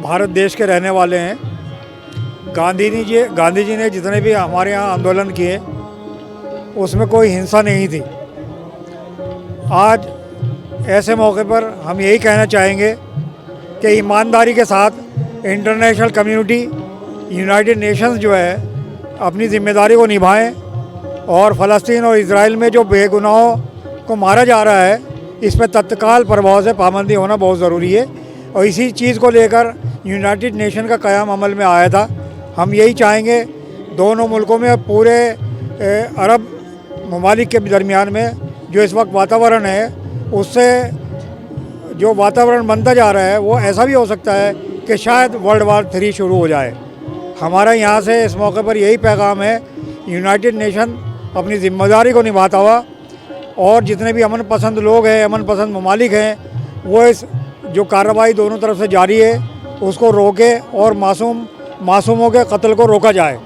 भारत देश के रहने वाले हैं। गांधी जी ने जितने भी हमारे यहाँ आंदोलन किए उसमें कोई हिंसा नहीं थी। आज ऐसे मौके पर हम यही कहना चाहेंगे कि ईमानदारी के साथ इंटरनेशनल कम्युनिटी, यूनाइटेड नेशंस जो है अपनी ज़िम्मेदारी को निभाएं और फ़लस्तीन और इजराइल में जो बेगुनाहों को मारा जा रहा है इस पर तत्काल प्रभाव से पाबंदी होना बहुत ज़रूरी है। और इसी चीज़ को लेकर यूनाइटेड नेशन का क़याम अमल में आया था। हम यही चाहेंगे दोनों मुल्कों में, पूरे अरब ममालिक के दरमियान में जो इस वक्त वातावरण है उससे जो वातावरण बनता जा रहा है वो ऐसा भी हो सकता है कि शायद वर्ल्ड वार 3 शुरू हो जाए। हमारा यहाँ से इस मौके पर यही पैगाम है, यूनाइटेड नेशन अपनी ज़िम्मेदारी को निभाता हुआ और जितने भी अमन पसंद लोग हैं, अमन पसंद ममालिक हैं, वो इस जो कार्रवाई दोनों तरफ से जारी है उसको रोके और मासूमों के कत्ल को रोका जाए।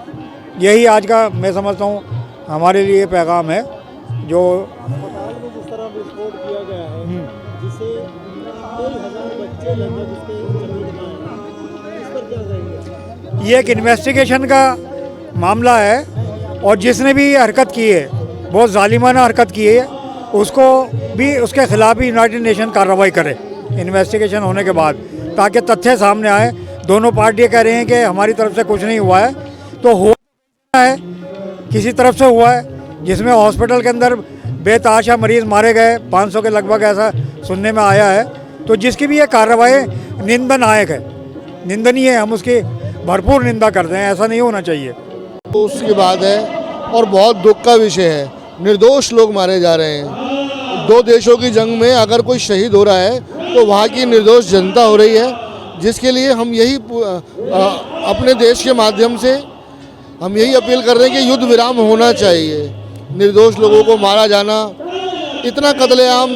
यही आज का मैं समझता हूँ हमारे लिए पैगाम है। जो अस्पताल में जिस तरह विस्फोट किया गया है जिससे कई हजार बच्चे लगभग उसके चपेट में आए, इस पर क्या कहेंगे? ये एक इन्वेस्टिगेशन का मामला है और जिसने भी ये हरकत की है, बहुत जालिमाना हरकत की है, उसको भी उसके खिलाफ भी यूनाइटेड नेशन कार्रवाई करे इन्वेस्टिगेशन होने के बाद, ताकि तथ्य सामने आए। दोनों पार्टियां कह रही हैं कि हमारी तरफ से कुछ नहीं हुआ है, तो हुआ है किसी तरफ से हुआ है, जिसमें हॉस्पिटल के अंदर बेतहाशा मरीज़ मारे गए, 500 के लगभग ऐसा सुनने में आया है। तो जिसकी भी ये कार्रवाई निंदनीय है, निंदनीय है, हम उसकी भरपूर निंदा करते हैं। ऐसा नहीं होना चाहिए। तो उसकी बात है और बहुत दुख का विषय है, निर्दोष लोग मारे जा रहे हैं। 2 देशों की जंग में अगर कोई शहीद हो रहा है तो वहाँ की निर्दोष जनता हो रही है, जिसके लिए हम यही अपने देश के माध्यम से हम यही अपील कर रहे हैं कि युद्ध विराम होना चाहिए। निर्दोष लोगों को मारा जाना, इतना कत्लेआम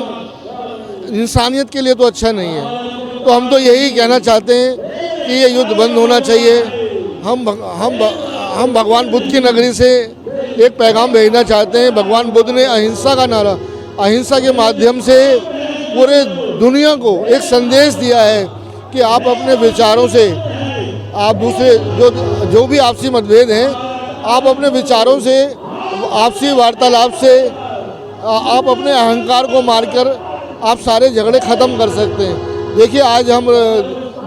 इंसानियत के लिए तो अच्छा नहीं है। तो हम तो यही कहना चाहते हैं कि ये युद्ध बंद होना चाहिए। हम भगवान बुद्ध की नगरी से एक पैगाम भेजना चाहते हैं। भगवान बुद्ध ने अहिंसा के माध्यम से पूरे दुनिया को एक संदेश दिया है कि आप अपने विचारों से, आप दूसरे जो भी आपसी मतभेद हैं, आप अपने विचारों से, आपसी वार्तालाप से आप अपने अहंकार को मारकर आप सारे झगड़े ख़त्म कर सकते हैं। देखिए आज हम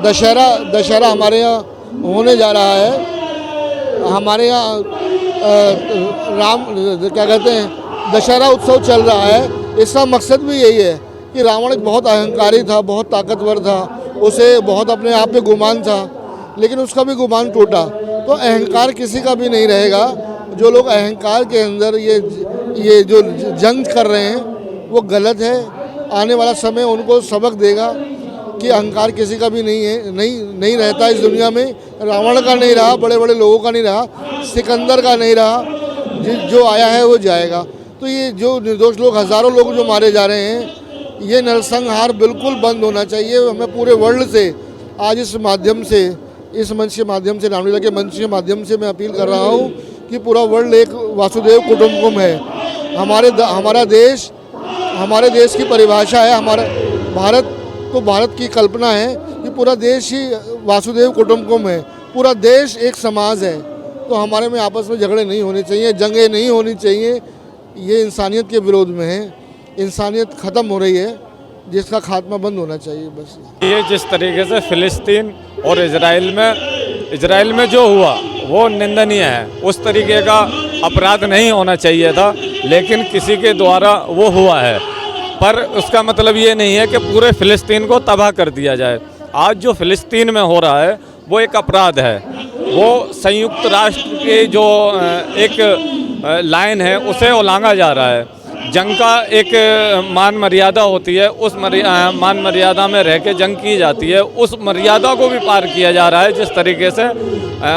दशहरा हमारे यहाँ होने जा रहा है। हमारे यहाँ क्या कहते हैं, दशहरा उत्सव चल रहा है। इसका मकसद भी यही है कि रावण एक बहुत अहंकारी था, बहुत ताकतवर था, उसे बहुत अपने आप पे गुमान था, लेकिन उसका भी गुमान टूटा। तो अहंकार किसी का भी नहीं रहेगा। जो लोग अहंकार के अंदर ये जो जंग कर रहे हैं वो गलत है। आने वाला समय उनको सबक देगा कि अहंकार किसी का भी नहीं रहता इस दुनिया में। रावण का नहीं रहा, बड़े बड़े लोगों का नहीं रहा, सिकंदर का नहीं रहा, जो आया है वो जाएगा। तो ये जो निर्दोष लोग, हज़ारों लोग जो मारे जा रहे हैं, ये नरसंहार बिल्कुल बंद होना चाहिए। हमें पूरे वर्ल्ड से आज इस मंच के माध्यम से, रामलीला के मंच के माध्यम से मैं अपील कर रहा हूँ कि पूरा वर्ल्ड एक वासुदेव कुटुंबकम है। हमारे देश की परिभाषा है, हमारा भारत की कल्पना है कि पूरा देश ही वासुदेव कुटुंबकम है। पूरा देश एक समाज है। तो हमारे में आपस में झगड़े नहीं होने चाहिए, जंगें नहीं होनी चाहिए। ये इंसानियत के विरोध में है। इंसानियत ख़त्म हो रही है, जिसका खात्मा बंद होना चाहिए। बस ये जिस तरीके से फ़िलिस्तीन और इजराइल में जो हुआ वो निंदनीय है। उस तरीके का अपराध नहीं होना चाहिए था, लेकिन किसी के द्वारा वो हुआ है। पर उसका मतलब ये नहीं है कि पूरे फ़िलिस्तीन को तबाह कर दिया जाए। आज जो फ़िलिस्तीन में हो रहा है वो एक अपराध है। वो संयुक्त राष्ट्र के जो एक लाइन है उसे उल्लंघा जा रहा है। जंग का एक मान मर्यादा होती है, उस मान मर्यादा में रह के जंग की जाती है। उस मर्यादा को भी पार किया जा रहा है। जिस तरीके से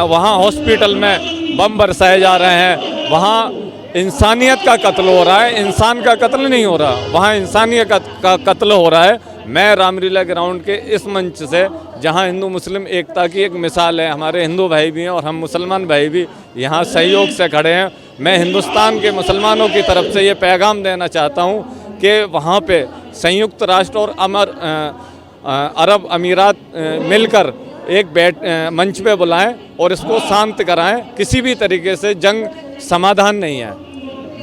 वहाँ हॉस्पिटल में बम बरसाए जा रहे हैं, वहाँ इंसानियत का कत्ल हो रहा है, इंसान का कत्ल नहीं हो रहा, वहाँ इंसानियत का कत्ल हो रहा है। मैं रामलीला ग्राउंड के इस मंच से, जहाँ हिंदू मुस्लिम एकता की एक मिसाल है, हमारे हिंदू भाई भी हैं और हम मुसलमान भाई भी यहाँ सहयोग से खड़े हैं। मैं हिंदुस्तान के मुसलमानों की तरफ से ये पैगाम देना चाहता हूँ कि वहाँ पे संयुक्त राष्ट्र और अरब अमीरात मिलकर एक मंच पे बुलाएं और इसको शांत कराएं। किसी भी तरीके से जंग समाधान नहीं है,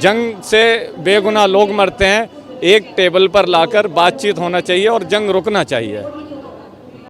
जंग से बेगुनाह लोग मरते हैं। एक टेबल पर लाकर बातचीत होना चाहिए और जंग रुकना चाहिए।